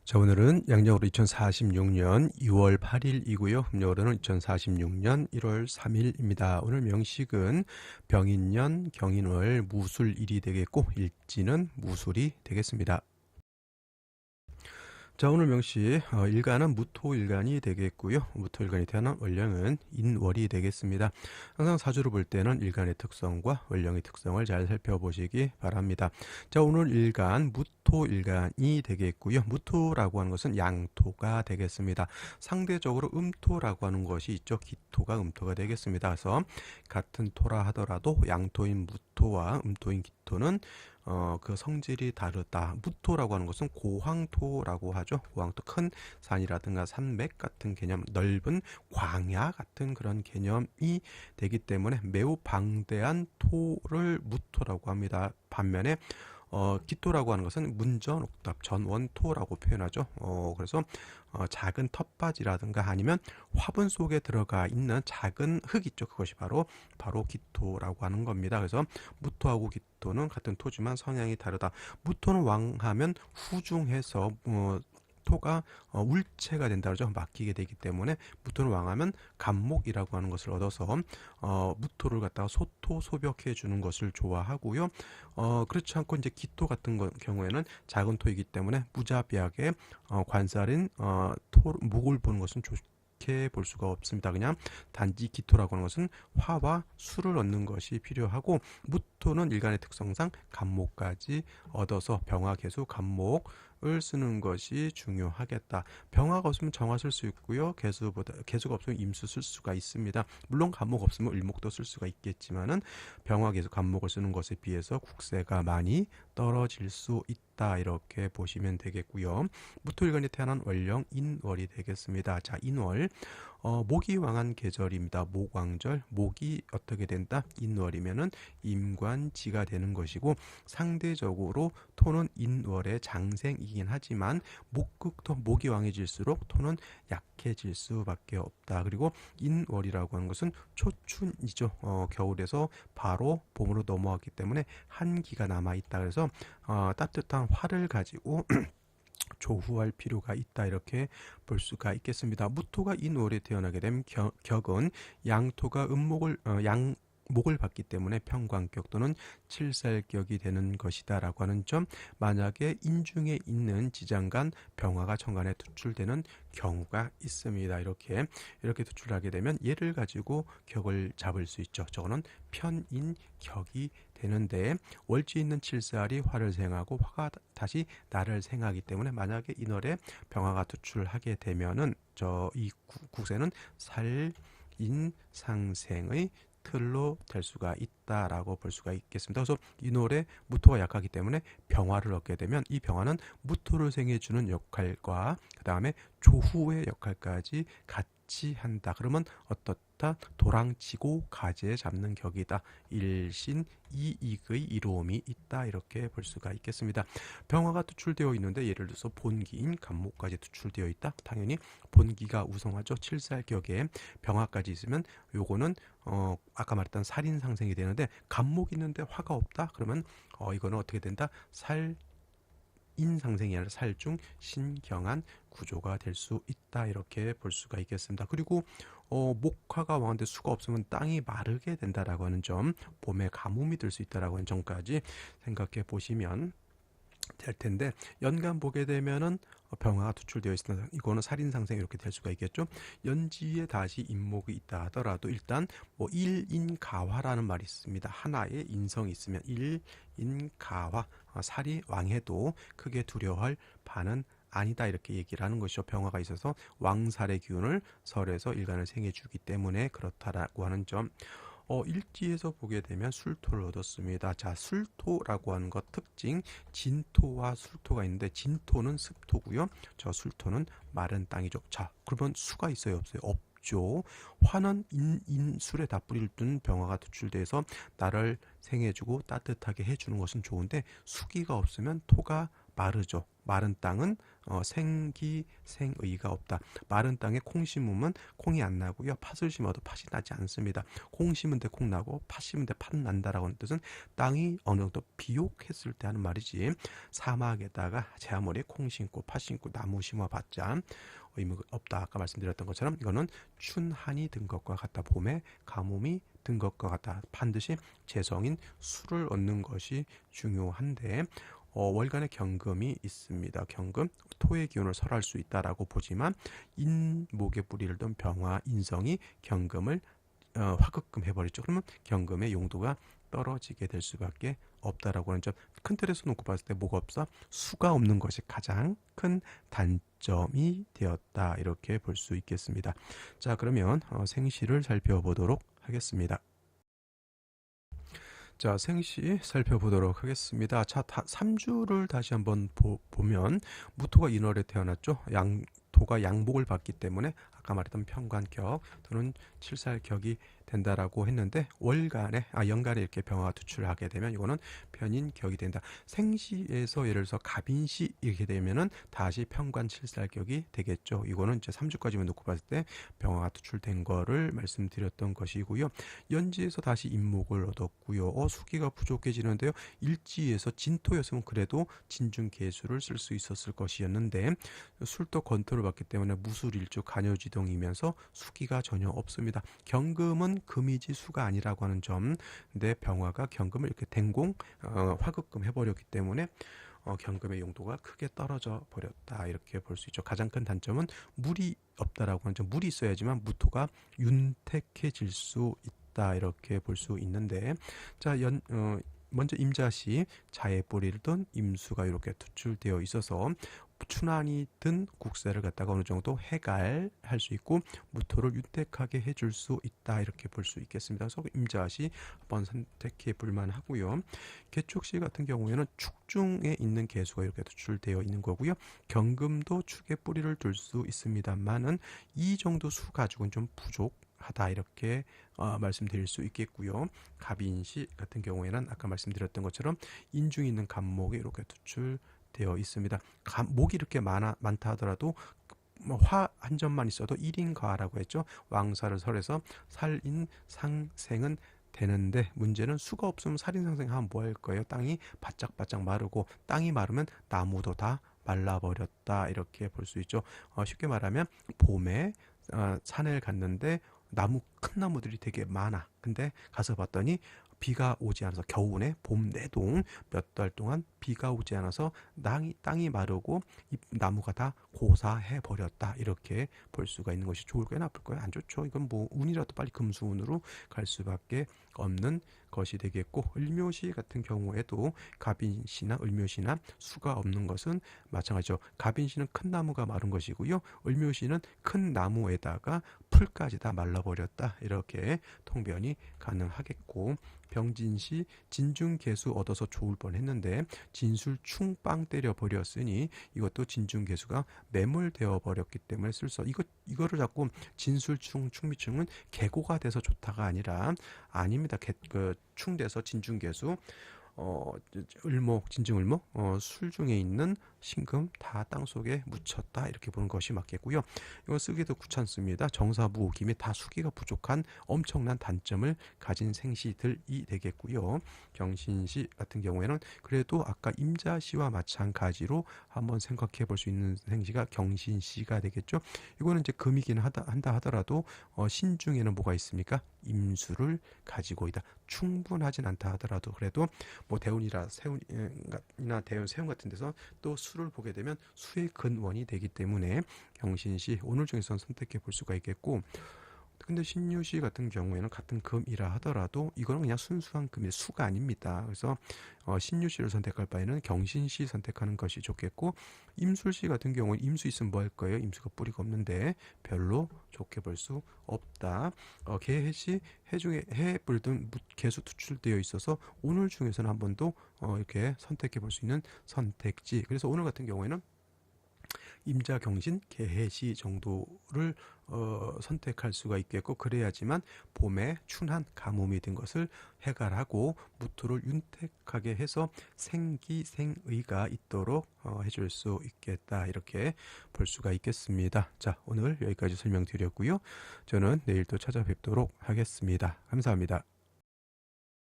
자, 오늘은 양력으로 2046년 2월 8일이고요. 음력으로는 2046년 1월 3일입니다. 오늘 명식은 병인년, 경인월, 무술일이 되겠고 일지는 무술이 되겠습니다. 자, 오늘 명시 일간은 무토일간이 되겠고요. 무토일간이 태어난 월령은 인월이 되겠습니다. 항상 사주를 볼 때는 일간의 특성과 월령의 특성을 잘 살펴보시기 바랍니다. 자, 오늘 일간 무토일간이 되겠고요. 무토라고 하는 것은 양토가 되겠습니다. 상대적으로 음토라고 하는 것이 있죠. 기토가 음토가 되겠습니다. 그래서 같은 토라 하더라도 양토인 무토와 음토인 기토는 그 성질이 다르다. 무토라고 하는 것은 고황토라고 하죠. 고황토, 큰 산이라든가 산맥 같은 개념, 넓은 광야 같은 그런 개념이 되기 때문에 매우 방대한 토를 무토라고 합니다. 반면에 기토라고 하는 것은 문전옥답, 전원토라고 표현하죠. 그래서 작은 텃밭이라든가 아니면 화분 속에 들어가 있는 작은 흙 있죠. 그것이 바로 기토라고 하는 겁니다. 그래서 무토하고 기토는 같은 토지만 성향이 다르다. 무토는 왕하면 후중해서 토가 울체가 된다 그러죠. 맡기게 되기 때문에 무토는 왕하면 간목이라고 하는 것을 얻어서 무토를 갖다가 소토 소벽해 주는 것을 좋아하고요. 그렇지 않고 이제 기토 같은 경우에는 작은 토이기 때문에 무자비하게 관살인 목을 보는 것은 좋게 볼 수가 없습니다. 그냥 단지 기토라고 하는 것은 화와 수를 얻는 것이 필요하고, 무토는 일간의 특성상 간목까지 얻어서 병화 개수 간목을 쓰는 것이 중요하겠다. 병화가 없으면 정화 쓸 수 있고요. 개수가 없으면 임수 쓸 수가 있습니다. 물론 간목 없으면 을목도 쓸 수가 있겠지만은 병화 개수 간목을 쓰는 것에 비해서 국세가 많이 떨어질 수 있다. 이렇게 보시면 되겠고요. 무토일간이 태어난 월령 인월이 되겠습니다. 자, 인월 목이 왕한 계절입니다. 목왕절, 목이 어떻게 된다? 인월이면은 임관지가 되는 것이고, 상대적으로 토는 인월의 장생이긴 하지만 목극토, 목이 왕해질수록 토는 약해질 수밖에 없다. 그리고 인월이라고 하는 것은 초춘이죠. 겨울에서 바로 봄으로 넘어왔기 때문에 한기가 남아 있다. 그래서 따뜻한 화를 가지고 조후할 필요가 있다. 이렇게 볼 수가 있겠습니다. 무토가 인월에 태어나게 되면 격은 양토가 목을 받기 때문에 평관격 또는 칠살격이 되는 것이다 라고 하는 점, 만약에 인중에 있는 지장간 병화가 천간에 투출되는 경우가 있습니다. 이렇게 투출하게 되면 얘를 가지고 격을 잡을 수 있죠. 저거는 편인격이 되는데, 월지 있는 칠살이 화를 생하고 화가 다시 나를 생하기 때문에 만약에 인월에 병화가 투출하게 되면은 이 국세는 살인상생의 틀로 될 수가 있다라고 볼 수가 있겠습니다. 그래서 인월에 무토가 약하기 때문에 병화를 얻게 되면 이 병화는 무토를 생해주는 역할과 그 다음에 조후의 역할까지 같이 한다. 그러면 어떻다? 도랑치고 가지에 잡는 격이다. 일신 이익의 이로움이 있다. 이렇게 볼 수가 있겠습니다. 병화가 투출되어 있는데 예를 들어서 본기인 간목까지 투출되어 있다. 당연히 본기가 우성하죠. 칠살격에 병화까지 있으면 요거는 아까 말했던 살인 상생이 되는데, 간목이 있는데 화가 없다. 그러면 이거는 어떻게 된다? 인상생이 아니라 살중 신경한 구조가 될 수 있다. 이렇게 볼 수가 있겠습니다. 그리고 목화가 왕한데 수가 없으면 땅이 마르게 된다라고 하는 점, 봄에 가뭄이 들 수 있다라고 하는 점까지 생각해 보시면 될 텐데, 연간 보게 되면은 병화가 투출되어 있으나 이거는 살인상생 이렇게 될 수가 있겠죠. 연지에 다시 인목이 있다 하더라도 일단 뭐 일인가화라는 말이 있습니다. 하나의 인성이 있으면 일인가화, 살이 왕해도 크게 두려워할 바는 아니다. 이렇게 얘기를 하는 것이죠. 병화가 있어서 왕살의 기운을 설에서 일간을 생해주기 때문에 그렇다라고 하는 점. 일지에서 보게 되면 술토를 얻었습니다. 자, 술토라고 하는 것 특징, 진토와 술토가 있는데, 진토는 습토고요. 저 술토는 마른 땅이죠. 자, 그러면 수가 있어요, 없어요? 없죠. 화는 술에 다 뿌리를 둔 병화가 투출돼서 나를 생해주고 따뜻하게 해주는 것은 좋은데, 수기가 없으면 토가 마르죠. 마른 땅은 생기 생의가 없다. 마른 땅에 콩 심으면 콩이 안 나고요. 팥을 심어도 팥이 나지 않습니다. 콩 심은 데 콩 나고 팥 심은 데 팥 난다라고 하는 뜻은 땅이 어느 정도 비옥했을 때 하는 말이지. 사막에다가 제 아무리 콩 심고 팥 심고 나무 심어봤자 의미가 없다. 아까 말씀드렸던 것처럼 이거는 춘한이 든 것과 같다. 봄에 가뭄이 든 것과 같다. 반드시 재성인 수를 얻는 것이 중요한데 월간의 경금이 있습니다. 경금, 토의 기운을 설할 수 있다라고 보지만 인목의 뿌리를 둔 병화, 인성이 경금을 화급금 해버리죠. 그러면 경금의 용도가 떨어지게 될 수밖에 없다라고 하는 점. 큰 틀에서 놓고 봤을 때 뭐가 없어? 수가 없는 것이 가장 큰 단점이 되었다. 이렇게 볼 수 있겠습니다. 자, 그러면 생시를 살펴보도록 하겠습니다. 자, 생시 살펴보도록 하겠습니다. 자, 3주를 다시 한번 보면 무토가 인월에 태어났죠. 양토가 양복을 받기 때문에 아까 말했던 편관격 또는 칠살격이 된다라고 했는데 연간에 이렇게 병화가 투출하게 되면 이거는 편인격이 된다. 생시에서 예를 들어서 갑인시 이렇게 되면은 다시 편관 칠살격이 되겠죠. 이거는 이제 3주까지만 놓고 봤을 때 병화가 투출된 거를 말씀드렸던 것이고요. 연지에서 다시 인목을 얻었고요. 수기가 부족해지는데요. 일지에서 진토였으면 그래도 진중계수를 쓸 수 있었을 것이었는데 술도 건토를 받기 때문에 무술일주 간여지동이면서 수기가 전혀 없습니다. 경금은 금이지 수가 아니라고 하는 점. 근데 병화가 경금을 이렇게 된공 화급금 해버렸기 때문에 경금의 용도가 크게 떨어져 버렸다. 이렇게 볼 수 있죠. 가장 큰 단점은 물이 없다라고 하는 점. 물이 있어야지만 무토가 윤택해질 수 있다. 이렇게 볼 수 있는데 자, 먼저 임자시 자의 뿌리를 둔 임수가 이렇게 투출되어 있어서 춘한이 든 국세를 갖다가 어느 정도 해갈할 수 있고 무토를 윤택하게 해줄 수 있다. 이렇게 볼 수 있겠습니다. 그래서 임자시 한번 선택해 볼 만하고요. 개축시 같은 경우에는 축중에 있는 개수가 이렇게 투출되어 있는 거고요. 경금도 축에 뿌리를 둘 수 있습니다만은 이 정도 수 가지고는 좀 부족하다. 이렇게 말씀드릴 수 있겠고요. 갑인시 같은 경우에는 아까 말씀드렸던 것처럼 인중에 있는 갑목이 이렇게 투출되어 있습니다. 목이 이렇게 많다 하더라도 화 한 점만 있어도 1인가라고 했죠. 왕사를 설해서 살인 상생은 되는데 문제는 수가 없으면 살인상생하면 뭐 할 거예요? 땅이 바짝바짝 마르고 땅이 마르면 나무도 다 말라버렸다. 이렇게 볼 수 있죠. 쉽게 말하면 봄에 산을 갔는데 큰 나무들이 되게 많아. 근데 가서 봤더니 비가 오지 않아서 겨우내 봄 내동 몇 달 동안 비가 오지 않아서 땅이 마르고 이 나무가 다 고사해 버렸다. 이렇게 볼 수가 있는 것이 좋을까요? 나쁠까요? 안 좋죠. 이건 뭐 운이라도 빨리 금수운으로 갈 수밖에 없는 것이 되겠고 을묘시 같은 경우에도 갑인시나 을묘시나 수가 없는 것은 마찬가지죠. 갑인시는 큰 나무가 마른 것이고요. 을묘시는 큰 나무에다가 풀까지 다 말라버렸다. 이렇게 통변이 가능하겠고 병진시 진중개수 얻어서 좋을 뻔했는데 진술충 빵 때려 버렸으니 이것도 진중개수가 매몰되어 버렸기 때문에 이거를 자꾸 진술충 충미충은 계고가 돼서 좋다가 아니라 아닙니다. 충돼서 진중개수 진중을목 술 중에 있는 신금 다 땅속에 묻혔다. 이렇게 보는 것이 맞겠고요. 이거 쓰기도 귀찮습니다. 정사무오김이 다 수기가 부족한 엄청난 단점을 가진 생시들이 되겠고요. 경신시 같은 경우에는 그래도 아까 임자시와 마찬가지로 한번 생각해 볼 수 있는 생시가 경신시가 되겠죠. 이거는 이제 금이긴 한다 하더라도 신중에는 뭐가 있습니까? 임수를 가지고 있다. 충분하진 않다 하더라도 그래도 뭐 대운이나 대운 세운 같은 데서 또 수를 보게 되면 수의 근원이 되기 때문에 경신시 오늘 중에서는 선택해 볼 수가 있겠고 근데 신유시 같은 경우에는 같은 금이라 하더라도 이거는 그냥 순수한 금의 수가 아닙니다. 그래서 신유시를 선택할 바에는 경신시 선택하는 것이 좋겠고 임술시 같은 경우는 임수 있으면 뭐 할 거예요? 임수가 뿌리가 없는데 별로 좋게 볼 수 없다. 개해시 해중에 해불등 개수 투출되어 있어서 오늘 중에서는 한 번 더 이렇게 선택해 볼 수 있는 선택지. 그래서 오늘 같은 경우에는 임자경신, 개해시 정도를 선택할 수가 있겠고, 그래야지만 봄에 춘한 가뭄이 든 것을 해갈하고 무토를 윤택하게 해서 생기생의가 있도록 해줄 수 있겠다, 이렇게 볼 수가 있겠습니다. 자, 오늘 여기까지 설명드렸고요. 저는 내일 또 찾아뵙도록 하겠습니다. 감사합니다.